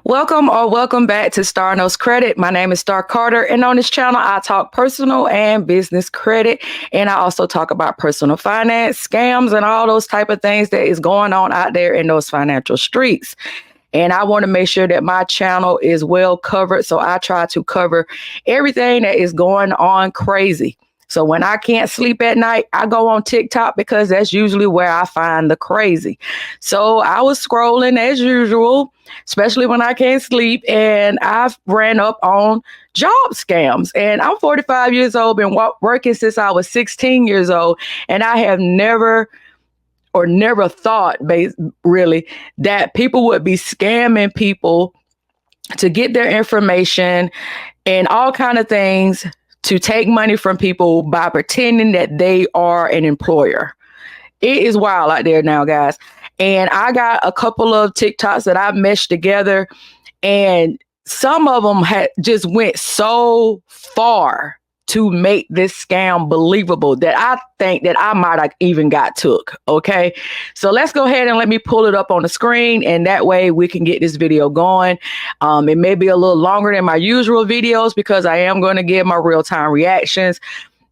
Welcome back to Starr Knows Credit. My name is Starr Carter, and on this channel, I talk personal and business credit, and I also talk about personal finance, scams, and all those type of things that is going on out there in those financial streets. And I want to make sure that my channel is well covered, so I try to cover everything that is going on crazy. So when I can't sleep at night, I go on TikTok because that's usually where I find the crazy. So I was scrolling as usual, especially when I can't sleep, and I ran up on job scams. And I'm 45 years old, been working since I was 16 years old, and I have never thought really that people would be scamming people to get their information and all kind of things to take money from people by pretending that they are an employer. It is wild out there now, guys. And I got a couple of TikToks that I meshed together, and some of them had just went so far to make this scam believable that I think that I might have even got took. Okay. So let's go ahead and let me pull it up on the screen, and that way we can get this video going. It may be a little longer than my usual videos because I am going to give my real-time reactions.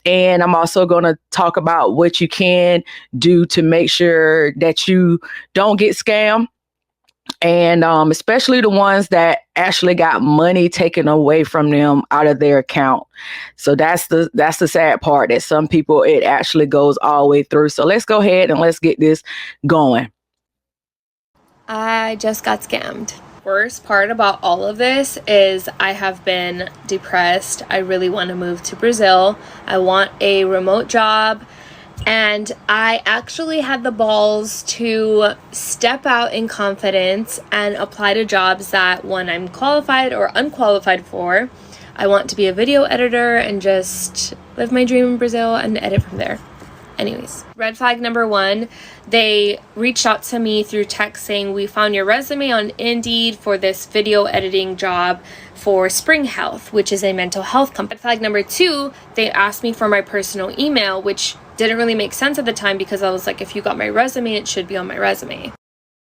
And I'm also going to talk about what you can do to make sure that you don't get scammed. And especially the ones that actually got money taken away from them out of their account. So that's the sad part, that some people, it actually goes all the way through. So let's go ahead and let's get this going. I just got scammed. Worst part about all of this is I have been depressed. I really want to move to Brazil. I want a remote job. And I actually had the balls to step out in confidence and apply to jobs that, one, I'm qualified or unqualified for. I want to be a video editor and just live my dream in Brazil and edit from there. Anyways, red flag number one, they reached out to me through text saying, we found your resume on Indeed for this video editing job for Spring Health, which is a mental health company. Red flag number two, they asked me for my personal email, which didn't really make sense at the time because I was like, if you got my resume, it should be on my resume.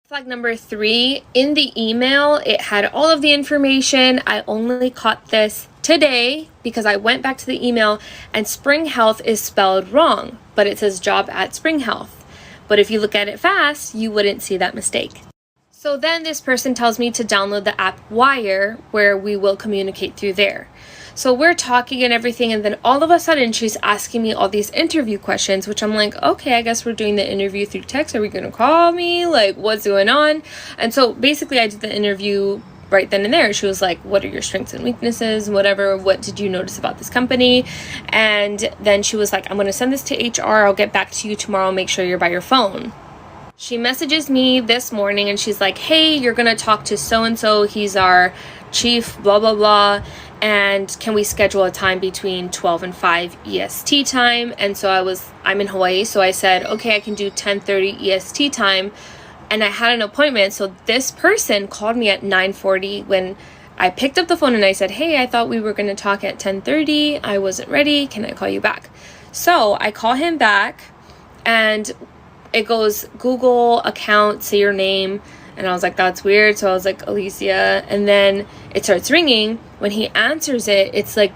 Flag number three, in the email, it had all of the information. I only caught this today because I went back to the email and Spring Health is spelled wrong, but it says job at Spring Health. But if you look at it fast, you wouldn't see that mistake. So then this person tells me to download the app Wire, where we will communicate through there. So we're talking and everything, and then all of a sudden she's asking me all these interview questions, which I'm like, okay, I guess we're doing the interview through text. Are we going to call me? Like, what's going on? And so basically I did the interview right then and there. She was like, what are your strengths and weaknesses, whatever, what did you notice about this company? And then she was like, I'm going to send this to HR. I'll get back to you tomorrow. Make sure you're by your phone. She messages me this morning and she's like, hey, you're going to talk to so-and-so. He's our chief, blah, blah, blah. And can we schedule a time between 12 and 5 EST time? And so I'm in Hawaii. So I said, okay, I can do 10:30 EST time. And I had an appointment. So this person called me at 9:40 when I picked up the phone and I said, hey, I thought we were going to talk at 10:30. I wasn't ready. Can I call you back? So I call him back and it goes Google account, say your name. And I was like, that's weird. So I was like, Alicia. And then it starts ringing. When he answers it, it's like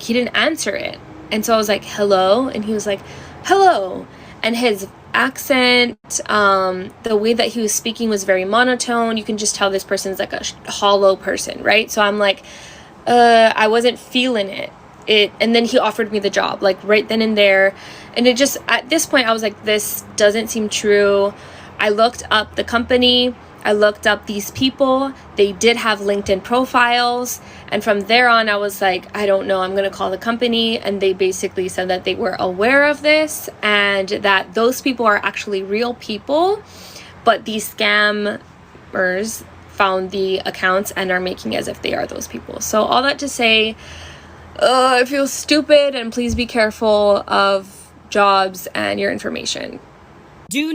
he didn't answer it. And so I was like, hello. And he was like, hello. And his accent, the way that he was speaking was very monotone. You can just tell this person's like a hollow person, right? So I'm like, I wasn't feeling it. And then he offered me the job, like right then and there. And it just, at this point, I was like, this doesn't seem true. I looked up the company. I looked up these people. They did have LinkedIn profiles. And from there on, I was like, I don't know. I'm going to call the company. And they basically said that they were aware of this and that those people are actually real people. But these scammers found the accounts and are making as if they are those people. So all that to say, I feel stupid, and please be careful of jobs and your information. Do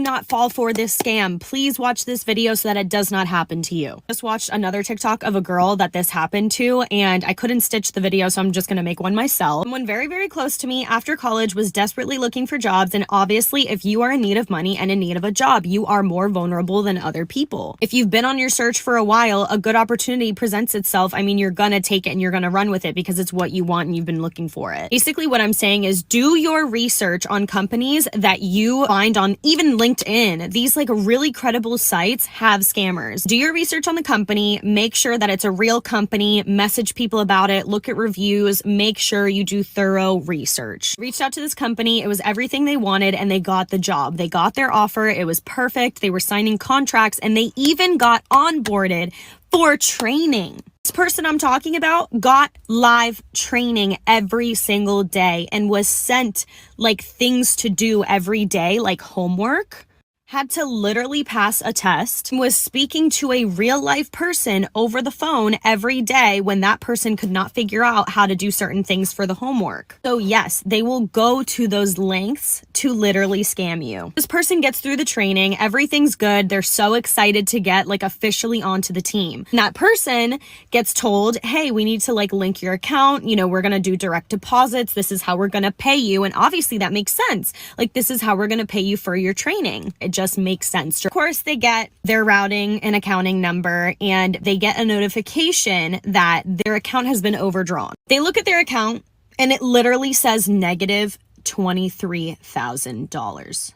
not fall for this scam. Please watch this video so that it does not happen to you. Just watched another TikTok of a girl that this happened to, and I couldn't stitch the video, so I'm just gonna make one myself. Someone very, very close to me after college was desperately looking for jobs, and obviously if you are in need of money and in need of a job, you are more vulnerable than other people. If you've been on your search for a while, a good opportunity presents itself. I mean, you're gonna take it and you're gonna run with it because it's what you want and you've been looking for it. Basically what I'm saying is do your research on companies that you find on even LinkedIn. These like really credible sites have scammers. Do your research on the company, make sure that it's a real company, message people about it, look at reviews, make sure you do thorough research. Reached out to this company, it was everything they wanted and they got the job. They got their offer, it was perfect, they were signing contracts and they even got onboarded for training. This person I'm talking about got live training every single day and was sent like things to do every day, like homework. Had to literally pass a test, was speaking to a real life person over the phone every day when that person could not figure out how to do certain things for the homework. So yes, they will go to those lengths to literally scam you. This person gets through the training, everything's good, they're so excited to get like officially onto the team. And that person gets told, hey, we need to like link your account, you know, we're gonna do direct deposits, this is how we're gonna pay you. And obviously that makes sense. Like this is how we're gonna pay you for your training. It just makes sense. Of course, they get their routing and accounting number and they get a notification that their account has been overdrawn. They look at their account and it literally says negative $23,000.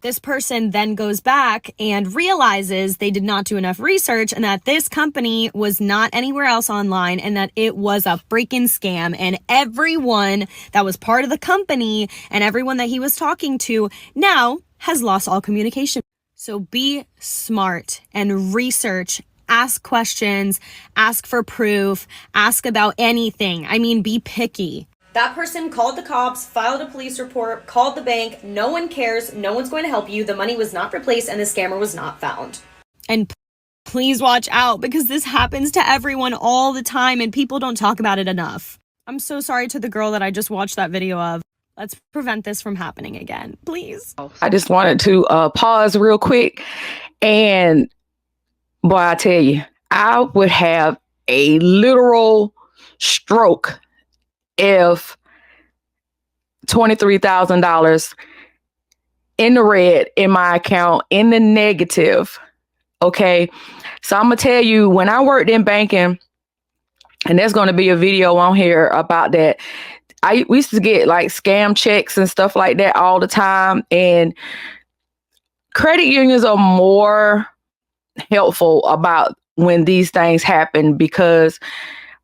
This person then goes back and realizes they did not do enough research and that this company was not anywhere else online and that it was a freaking scam. And everyone that was part of the company and everyone that he was talking to now has lost all communication. So be smart and research. Ask questions, ask for proof, ask about anything. I mean, be picky. That person called the cops, filed a police report, called the bank. No one cares. No one's going to help you. The money was not replaced and the scammer was not found. And please watch out because this happens to everyone all the time and people don't talk about it enough. I'm so sorry to the girl that I just watched that video of. Let's prevent this from happening again, please. I just wanted to pause real quick. And boy, I tell you, I would have a literal stroke if $23,000 in the red in my account, in the negative. Okay. So I'm going to tell you, when I worked in banking, and there's going to be a video on here about that. We used to get like scam checks and stuff like that all the time. And credit unions are more helpful about when these things happen because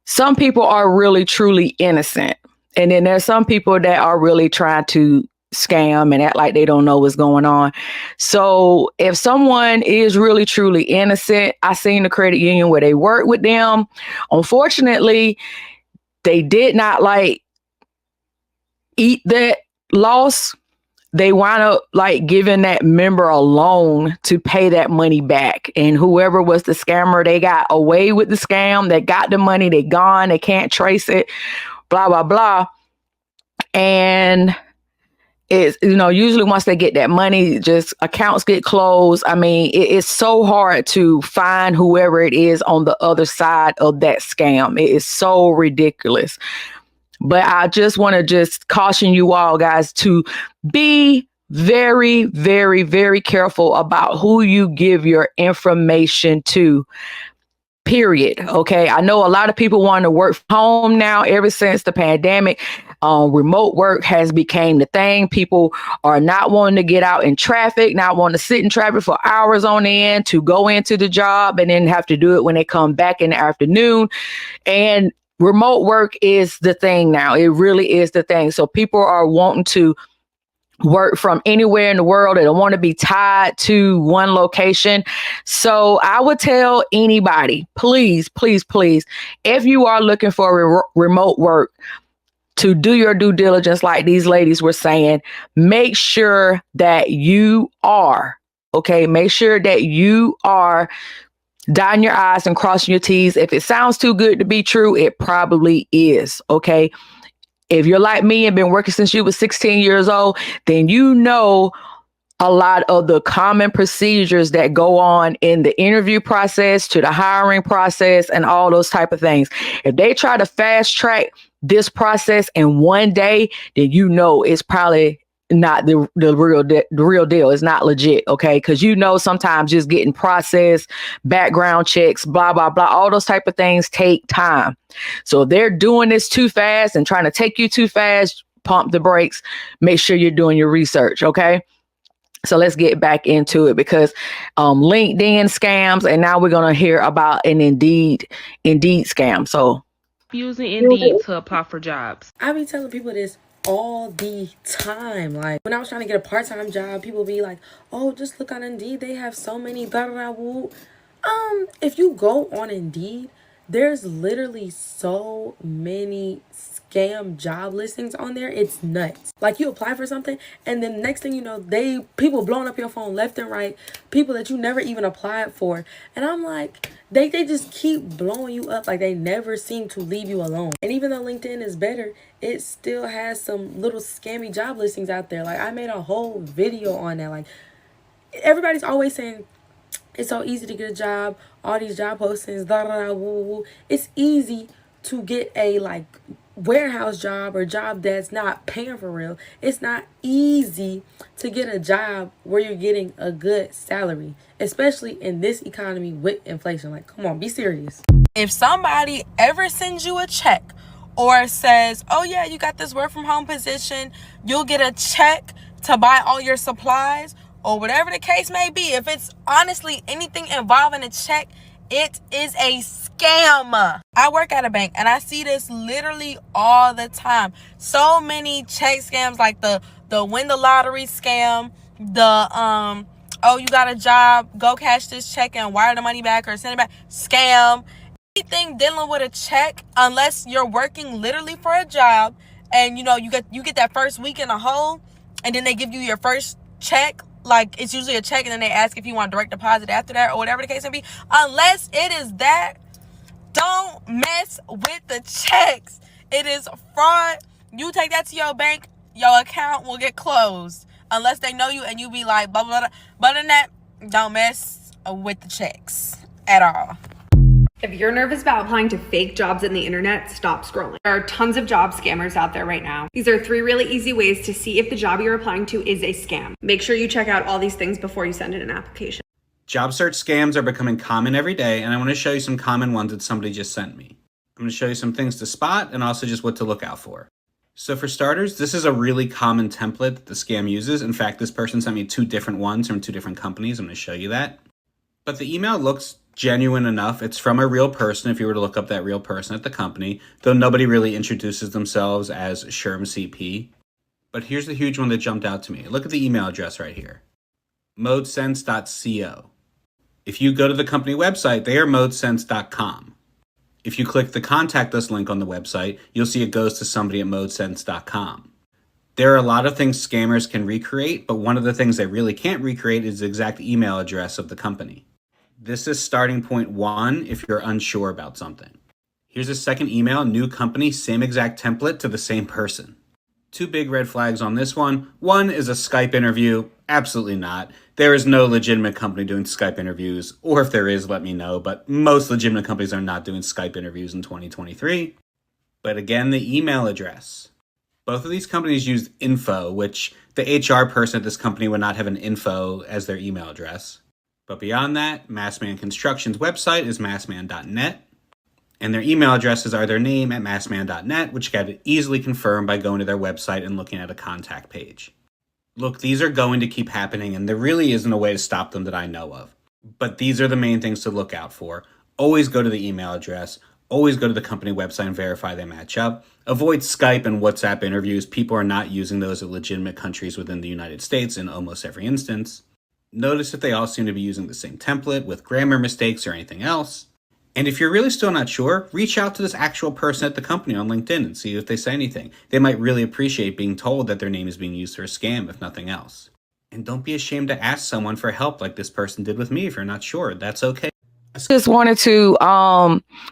some people are really, truly innocent. And then there's some people that are really trying to scam and act like they don't know what's going on. So if someone is really, truly innocent, I seen the credit union where they work with them. Unfortunately, they did not like eat that loss. They wind up like giving that member a loan to pay that money back. And whoever was the scammer, they got away with the scam. They got the money. They gone. They can't trace it. Blah, blah, blah. And it's, you know, usually once they get that money, just accounts get closed. I mean, it's so hard to find whoever it is on the other side of that scam. It is so ridiculous. But I just want to just caution you all, guys, to be very, very, very careful about who you give your information to. Period. Okay. I know a lot of people want to work from home now ever since the pandemic. Remote work has become the thing. People are not wanting to get out in traffic, not wanting to sit in traffic for hours on end to go into the job and then have to do it when they come back in the afternoon. And remote work is the thing now. It really is the thing. So people are wanting to work from anywhere in the world. They don't want to be tied to one location. So I would tell anybody, please, please, please, if you are looking for remote work, to do your due diligence like these ladies were saying, make sure that you are, okay? Make sure that you are dotting your I's and crossing your T's. If it sounds too good to be true, it probably is, okay? If you're like me and been working since you was 16 years old, then you know a lot of the common procedures that go on in the interview process to the hiring process and all those type of things. If they try to fast track this process in one day, then you know it's probably not the real deal. It's not legit, okay? Because you know sometimes just getting processed, background checks, blah blah blah, all those type of things take time. So if they're doing this too fast and trying to take you too fast, pump the brakes. Make sure you're doing your research, okay? So let's get back into it because LinkedIn scams, and now we're gonna hear about an Indeed scam. So using Indeed to apply for jobs. I be telling people this all the time. Like when I was trying to get a part-time job, people be like, "Oh, just look on Indeed. They have so many blah blah blah." Woo. If you go on Indeed, there's literally so many scam job listings on there. It's nuts. Like you apply for something and then next thing you know, people blowing up your phone left and right, people that you never even applied for. And I'm like, they just keep blowing you up. Like they never seem to leave you alone. And even though LinkedIn is better, it still has some little scammy job listings out there. Like I made a whole video on that. Like everybody's always saying it's so easy to get a job, all these job postings, blah, blah, blah, woo, woo. It's easy to get a like warehouse job or job that's not paying for real. It's not easy to get a job where you're getting a good salary, especially in this economy with inflation. Like, come on, be serious. If somebody ever sends you a check or says, oh yeah, you got this work from home position, you'll get a check to buy all your supplies, or whatever the case may be, if it's honestly anything involving a check, it is a scam. I work at a bank and I see this literally all the time. So many check scams, like the win the lottery scam, the oh, you got a job, go cash this check and wire the money back or send it back scam. Anything dealing with a check, unless you're working literally for a job and you know you get that first week in a hole and then they give you your first check. Like it's usually a check and then they ask if you want direct deposit after that or whatever the case may be. Unless it is that, don't mess with the checks. It is fraud. You take that to your bank, your account will get closed unless they know you and you be like blah blah blah. But other than that, don't mess with the checks at all. If you're nervous about applying to fake jobs on the internet, stop scrolling. There are tons of job scammers out there right now. These are 3 really easy ways to see if the job you're applying to is a scam. Make sure you check out all these things before you send in an application. Job search scams are becoming common every day, and I want to show you some common ones that somebody just sent me. I'm going to show you some things to spot and also just what to look out for. So for starters, this is a really common template that the scam uses. In fact, this person sent me 2 different ones from 2 different companies. I'm going to show you that. But the email looks genuine enough. It's from a real person if you were to look up that real person at the company, though nobody really introduces themselves as Sherm CP. But here's the huge one that jumped out to me. Look at the email address right here. modesense.co. If you go to the company website, they are modesense.com. If you click the contact us link on the website, you'll see it goes to somebody at modesense.com. There are a lot of things scammers can recreate, but one of the things they really can't recreate is the exact email address of the company. This is starting point 1 if you're unsure about something. Here's a second email, new company, same exact template to the same person. 2 big red flags on this one. One is a Skype interview. Absolutely not. There is no legitimate company doing Skype interviews, or if there is, let me know, but most legitimate companies are not doing Skype interviews in 2023. But again, the email address. Both of these companies use info, which the HR person at this company would not have an info as their email address. But beyond that, Massman Construction's website is massman.net, and their email addresses are their name at massman.net, which you can easily confirm by going to their website and looking at a contact page. Look, these are going to keep happening, and there really isn't a way to stop them that I know of. But these are the main things to look out for. Always go to the email address. Always go to the company website and verify they match up. Avoid Skype and WhatsApp interviews. People are not using those in legitimate countries within the United States in almost every instance. Notice if they all seem to be using the same template with grammar mistakes or anything else. And if you're really still not sure, reach out to this actual person at the company on LinkedIn and see if they say anything. They might really appreciate being told that their name is being used for a scam, if nothing else. And don't be ashamed to ask someone for help like this person did with me if you're not sure. That's okay. Just wanted to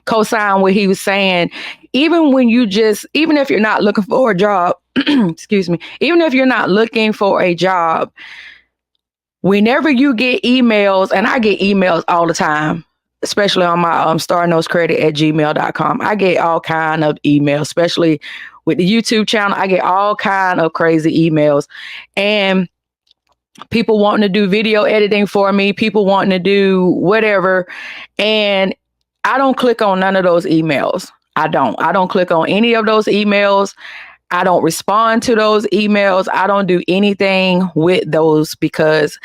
co-sign what he was saying. Even if you're not looking for a job, excuse me, even if you're not looking for a job, whenever you get emails, and I get emails all the time, especially on my starrknowscredit@gmail.com. I get all kind of emails, especially with the YouTube channel. I get all kind of crazy emails, and people wanting to do video editing for me, people wanting to do whatever. And I don't click on none of those emails. I don't click on any of those emails. I don't respond to those emails. I don't do anything with those, because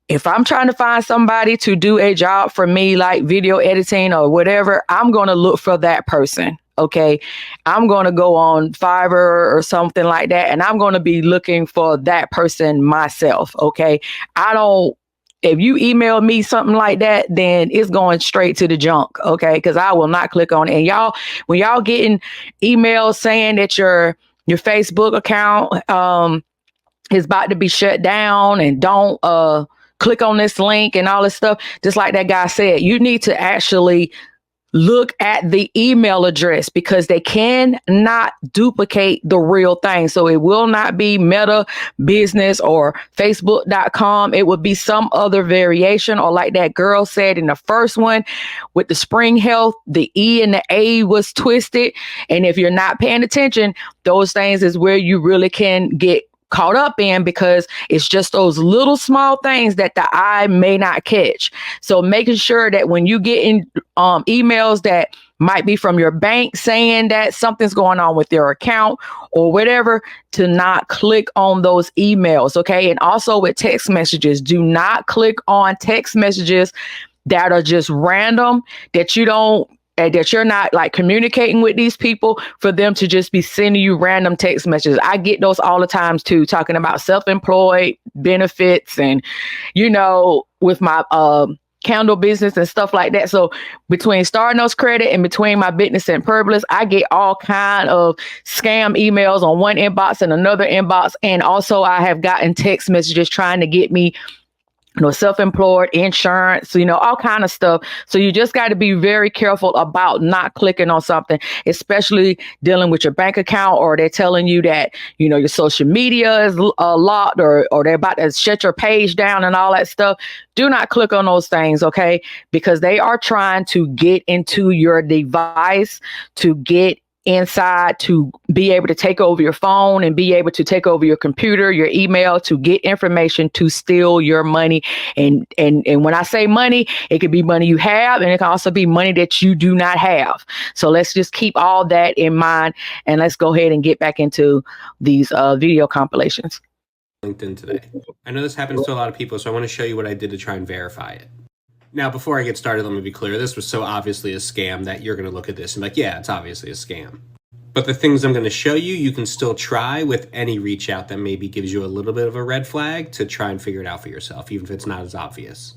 if I'm trying to find somebody to do a job for me, like video editing or whatever, I'm going to look for that person. Okay. I'm going to go on Fiverr or something like that, and I'm going to be looking for that person myself. Okay. If you email me something like that, then it's going straight to the junk. Okay. Because I will not click on it. And y'all, when y'all getting emails saying that your Facebook account is about to be shut down, and don't click on this link and all this stuff, just like that guy said, you need to actually look at the email address, because they cannot duplicate the real thing. So it will not be Meta Business or Facebook.com. It would be some other variation, or like that girl said in the first one with the Spring Health, the E and the A was twisted. And if you're not paying attention, those things is where you really can get caught up in, because it's just those little small things that the eye may not catch. So making sure that when you get in emails that might be from your bank saying that something's going on with your account or whatever, to not click on those emails. Okay. And also with text messages, do not click on text messages that are just random, that you're not like communicating with these people, for them to just be sending you random text messages. I get those all the times too, talking about self-employed benefits and, with my candle business and stuff like that. So between Starr Knows Credit and between my business and Purpose, I get all kind of scam emails on one inbox and another inbox. And also I have gotten text messages trying to get me self-employed, insurance, all kind of stuff. So you just got to be very careful about not clicking on something, especially dealing with your bank account, or they're telling you that, your social media is locked, or they're about to shut your page down and all that stuff. Do not click on those things, okay? Because they are trying to get into your device, to get inside, to be able to take over your phone and be able to take over your computer, your email, to get information, to steal your money. And when I say money, it could be money you have, and it can also be money that you do not have. So let's just keep all that in mind, and let's go ahead and get back into these video compilations. LinkedIn today. I know this happens to a lot of people, so I want to show you what I did to try and verify it. Now, before I get started, let me be clear. This was so obviously a scam that you're going to look at this and be like, yeah, it's obviously a scam. But the things I'm going to show you, you can still try with any reach out that maybe gives you a little bit of a red flag, to try and figure it out for yourself, even if it's not as obvious.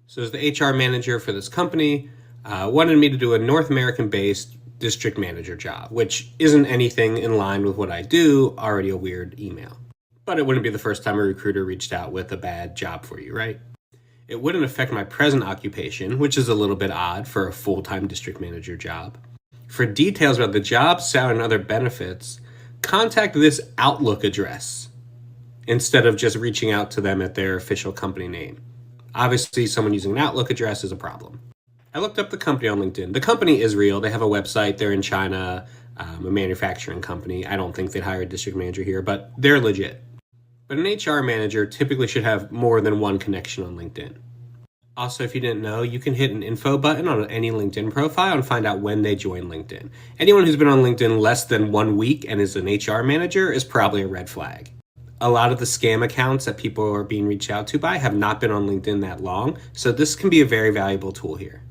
So as the HR manager for this company, wanted me to do a North American-based district manager job, which isn't anything in line with what I do, already a weird email. But it wouldn't be the first time a recruiter reached out with a bad job for you, right? It wouldn't affect my present occupation, which is a little bit odd for a full-time district manager job. For details about the job, salary, and other benefits, contact this Outlook address instead of just reaching out to them at their official company name. Obviously, someone using an Outlook address is a problem. I looked up the company on LinkedIn. The company is real. They have a website. They're in China, a manufacturing company. I don't think they'd hire a district manager here, but they're legit. But an HR manager typically should have more than one connection on LinkedIn. Also, if you didn't know, you can hit an info button on any LinkedIn profile and find out when they join LinkedIn. Anyone who's been on LinkedIn less than 1 week and is an HR manager is probably a red flag. A lot of the scam accounts that people are being reached out to by have not been on LinkedIn that long, so this can be a very valuable tool here.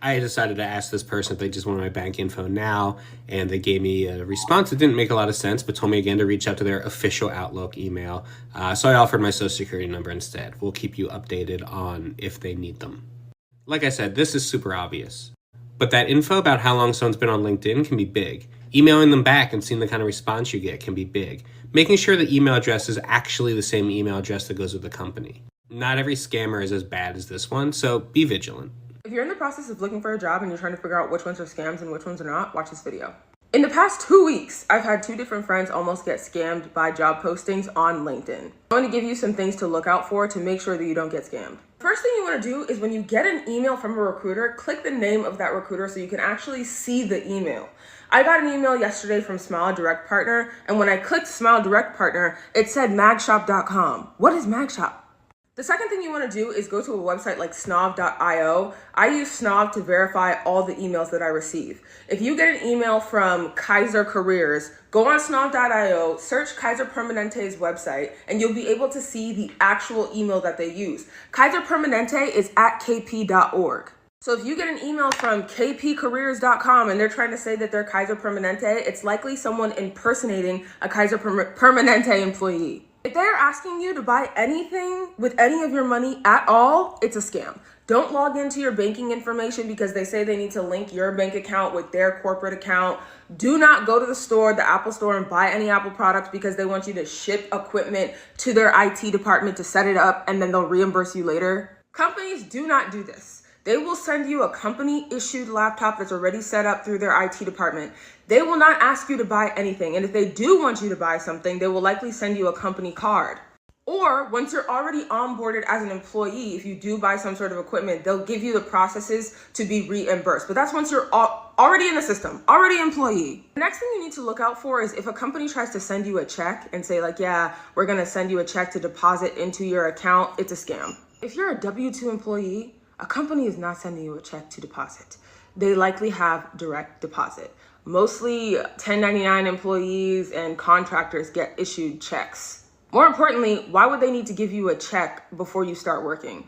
I decided to ask this person if they just wanted my bank info now, and they gave me a response that didn't make a lot of sense, but told me again to reach out to their official Outlook email. So I offered my social security number instead. We'll keep you updated on if they need them. Like I said, this is super obvious, but that info about how long someone's been on LinkedIn can be big. Emailing them back and seeing the kind of response you get can be big. Making sure the email address is actually the same email address that goes with the company. Not every scammer is as bad as this one, so be vigilant. If you're in the process of looking for a job and you're trying to figure out which ones are scams and which ones are not, watch this video. In the past 2 weeks, I've had 2 different friends almost get scammed by job postings on LinkedIn. I'm going to give you some things to look out for to make sure that you don't get scammed. First thing you want to do is when you get an email from a recruiter, click the name of that recruiter so you can actually see the email. I got an email yesterday from Smile Direct Partner, and when I clicked Smile Direct Partner, it said magshop.com. What is Magshop? The second thing you want to do is go to a website like snov.io. I use Snov to verify all the emails that I receive. If you get an email from Kaiser Careers, go on snov.io, search Kaiser Permanente's website, and you'll be able to see the actual email that they use. Kaiser Permanente is at kp.org. So if you get an email from kpcareers.com and they're trying to say that they're Kaiser Permanente, it's likely someone impersonating a Kaiser Permanente employee. If they're asking you to buy anything with any of your money at all, it's a scam. Don't log into your banking information because they say they need to link your bank account with their corporate account. Do not go to the store, the Apple store, and buy any Apple products because they want you to ship equipment to their IT department to set it up and then they'll reimburse you later. Companies do not do this. They will send you a company-issued laptop that's already set up through their IT department. They will not ask you to buy anything. And if they do want you to buy something, they will likely send you a company card. Or once you're already onboarded as an employee, if you do buy some sort of equipment, they'll give you the processes to be reimbursed. But that's once you're already in the system, already employee. The next thing you need to look out for is if a company tries to send you a check and say like, yeah, we're gonna send you a check to deposit into your account, it's a scam. If you're a W-2 employee, a company is not sending you a check to deposit. They likely have direct deposit. Mostly 1099 employees and contractors get issued checks. More importantly, why would they need to give you a check before you start working?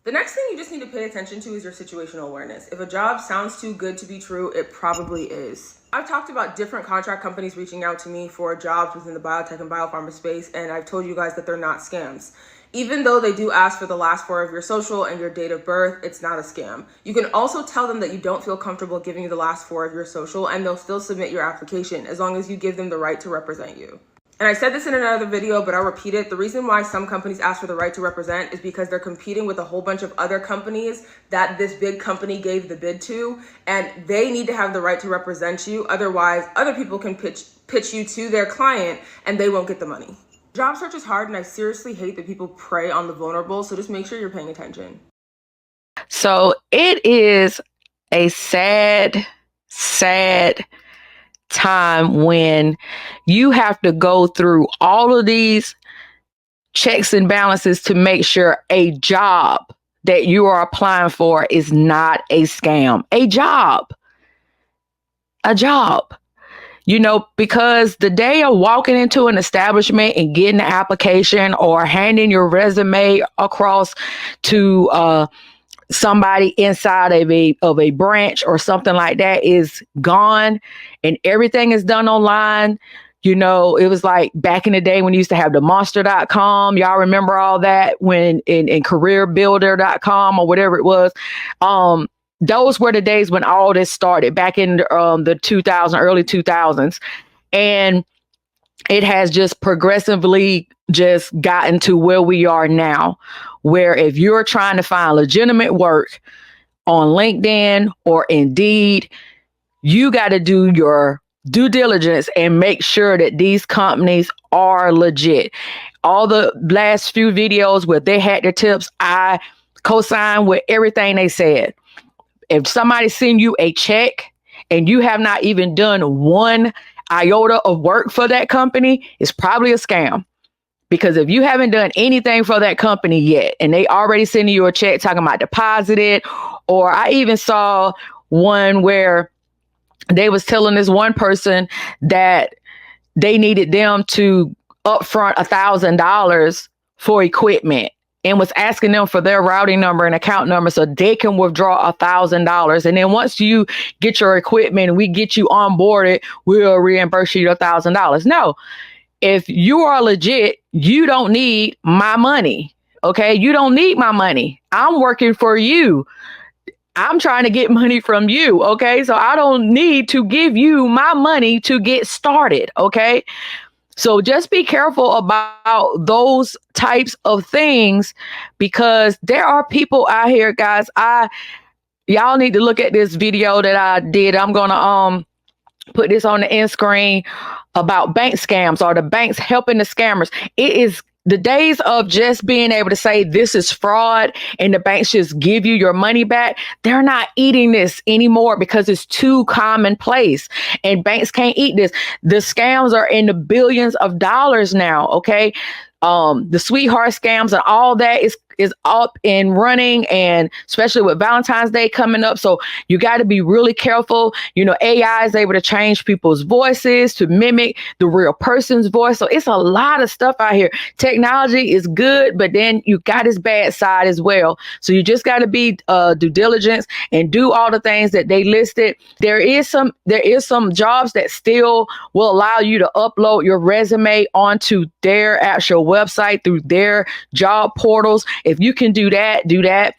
The next thing you just need to pay attention to is your situational awareness. If a job sounds too good to be true, it probably is. I've talked about different contract companies reaching out to me for jobs within the biotech and biopharma space, and I've told you guys that they're not scams. Even though they do ask for the last 4 of your social and your date of birth, it's not a scam. You can also tell them that you don't feel comfortable giving you the last 4 of your social and they'll still submit your application as long as you give them the right to represent you. And I said this in another video, but I'll repeat it. The reason why some companies ask for the right to represent is because they're competing with a whole bunch of other companies that this big company gave the bid to, and they need to have the right to represent you. Otherwise, other people can pitch you to their client and they won't get the money. Job search is hard, and I seriously hate that people prey on the vulnerable, so just make sure you're paying attention. So it is a sad, sad time when you have to go through all of these checks and balances to make sure a job that you are applying for is not a scam. A job. You know, because the day of walking into an establishment and getting an application or handing your resume across to somebody inside of a branch or something like that is gone, and everything is done online. You know, it was like back in the day when you used to have the monster.com. Y'all remember all that when in careerbuilder.com or whatever it was. Those were the days when all this started back in the early 2000s. And it has just progressively just gotten to where we are now, where if you're trying to find legitimate work on LinkedIn or Indeed, you got to do your due diligence and make sure that these companies are legit. All the last few videos where they had their tips, I co-signed with everything they said. If somebody send you a check and you have not even done 1 iota of work for that company, it's probably a scam. Because if you haven't done anything for that company yet, and they already sending you a check talking about deposit it, or I even saw one where they was telling this one person that they needed them to upfront $1,000 for equipment, and was asking them for their routing number and account number so they can withdraw $1,000. And then once you get your equipment and we get you onboarded, we'll reimburse you your $1,000. No, if you are legit, you don't need my money. Okay, you don't need my money. I'm working for you. I'm trying to get money from you. Okay, so I don't need to give you my money to get started. Okay. So just be careful about those types of things, because there are people out here, guys. y'all need to look at this video that I did. I'm gonna put this on the end screen about bank scams or the banks helping the scammers. It is the days of just being able to say this is fraud and the banks just give you your money back. They're not eating this anymore because it's too commonplace and banks can't eat this. The scams are in the billions of dollars now. Okay. The sweetheart scams and all that is up and running, and especially with Valentine's Day coming up. So you got to be really careful. You know, AI is able to change people's voices to mimic the real person's voice. So it's a lot of stuff out here. Technology is good, but then you got its bad side as well. So you just got to be due diligence and do all the things that they listed. There is some jobs that still will allow you to upload your resume onto their actual website through their job portals. If you can do that, do that.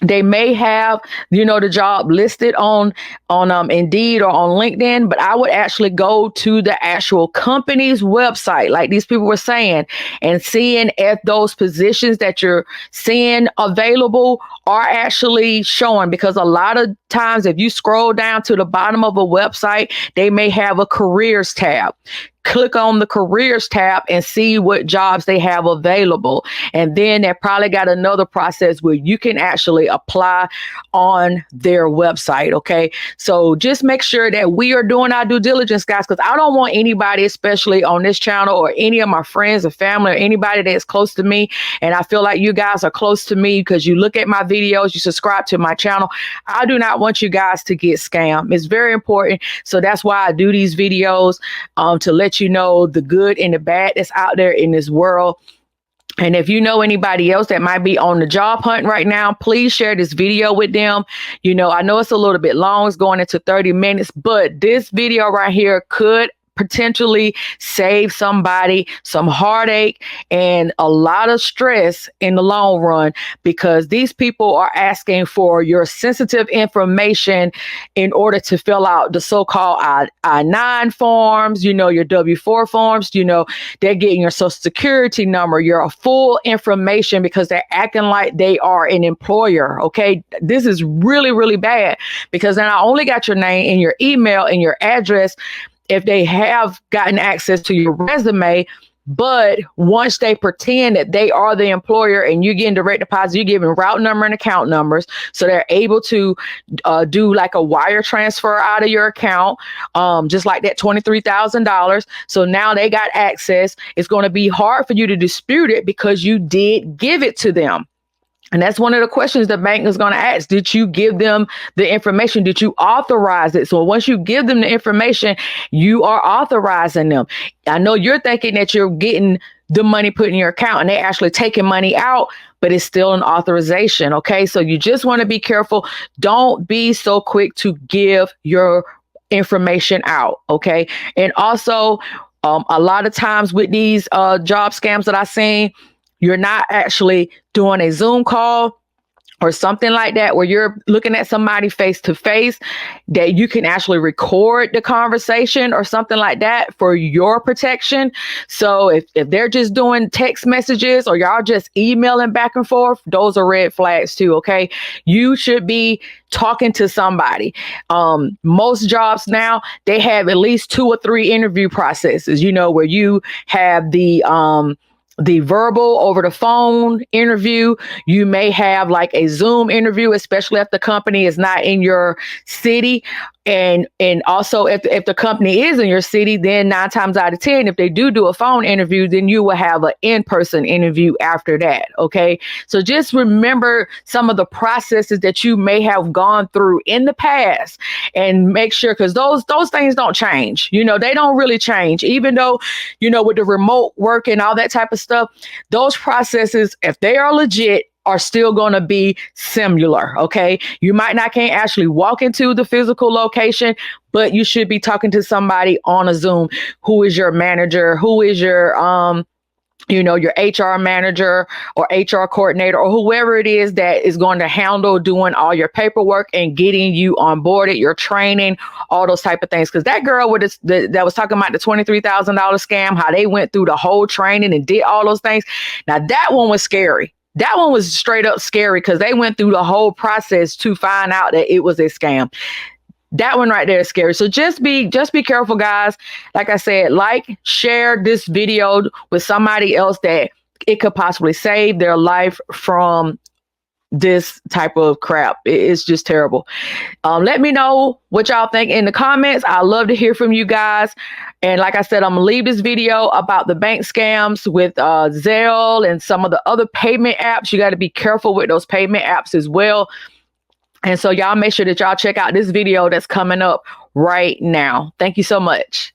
They may have, the job listed on Indeed or on LinkedIn, but I would actually go to the actual company's website, like these people were saying, and seeing if those positions that you're seeing available are actually showing. Because a lot of times, if you scroll down to the bottom of a website, they may have a careers tab. Click on the careers tab and see what jobs they have available. And then they probably got another process where you can actually apply on their website. Okay. So just make sure that we are doing our due diligence, guys, because I don't want anybody, especially on this channel or any of my friends or family or anybody that's close to me. And I feel like you guys are close to me because you look at my videos, you subscribe to my channel. I do not want you guys to get scammed. It's very important. So that's why I do these videos, to let you know the good and the bad that's out there in this world. And if you know anybody else that might be on the job hunt right now, please share this video with them. I know it's a little bit long, it's going into 30 minutes, but this video right here could potentially save somebody some heartache and a lot of stress in the long run, because these people are asking for your sensitive information in order to fill out the so-called I-9 forms, your W-4 forms, they're getting your social security number, your full information, because they're acting like they are an employer. Okay. This is really, really bad, because then I only got your name and your email and your address if they have gotten access to your resume. But once they pretend that they are the employer and you're getting direct deposit, you're giving route number and account numbers. So they're able to do like a wire transfer out of your account, just like that $23,000. So now they got access. It's going to be hard for you to dispute it because you did give it to them. And that's one of the questions the bank is going to ask. Did you give them the information? Did you authorize it? So once you give them the information, you are authorizing them. I know you're thinking that you're getting the money put in your account and they're actually taking money out, but it's still an authorization. Okay. So you just want to be careful. Don't be so quick to give your information out. Okay. And also, a lot of times with these job scams that I've seen, you're not actually doing a Zoom call or something like that, where you're looking at somebody face to face, that you can actually record the conversation or something like that for your protection. So if they're just doing text messages or y'all just emailing back and forth, those are red flags too. Okay. You should be talking to somebody. Most jobs now, they have at least 2 or 3 interview processes, where you have the verbal over the phone interview. You may have like a Zoom interview, especially if the company is not in your city. And also if the company is in your city, then 9 times out of 10, if they do a phone interview, then you will have an in-person interview after that. Okay. So just remember some of the processes that you may have gone through in the past and make sure, because those things don't change. They don't really change, even though, with the remote work and all that type of stuff, those processes, if they are legit, are still going to be similar. Okay. You can't actually walk into the physical location, but you should be talking to somebody on a Zoom. Who is your manager? Who is your, your HR manager or HR coordinator or whoever it is that is going to handle doing all your paperwork and getting you onboarded, your training, all those type of things. Because that girl that was talking about the $23,000 scam, how they went through the whole training and did all those things. Now that one was scary. That one was straight up scary because they went through the whole process to find out that it was a scam. That one right there is scary. So just be careful, guys. Like I said, like, share this video with somebody else that it could possibly save their life from this type of crap. It's just terrible. Let me know what y'all think in the comments. I love to hear from you guys. And like I said, I'm gonna leave this video about the bank scams with Zelle and some of the other payment apps. You got to be careful with those payment apps as well. And so y'all make sure that y'all check out this video that's coming up right now. Thank you so much.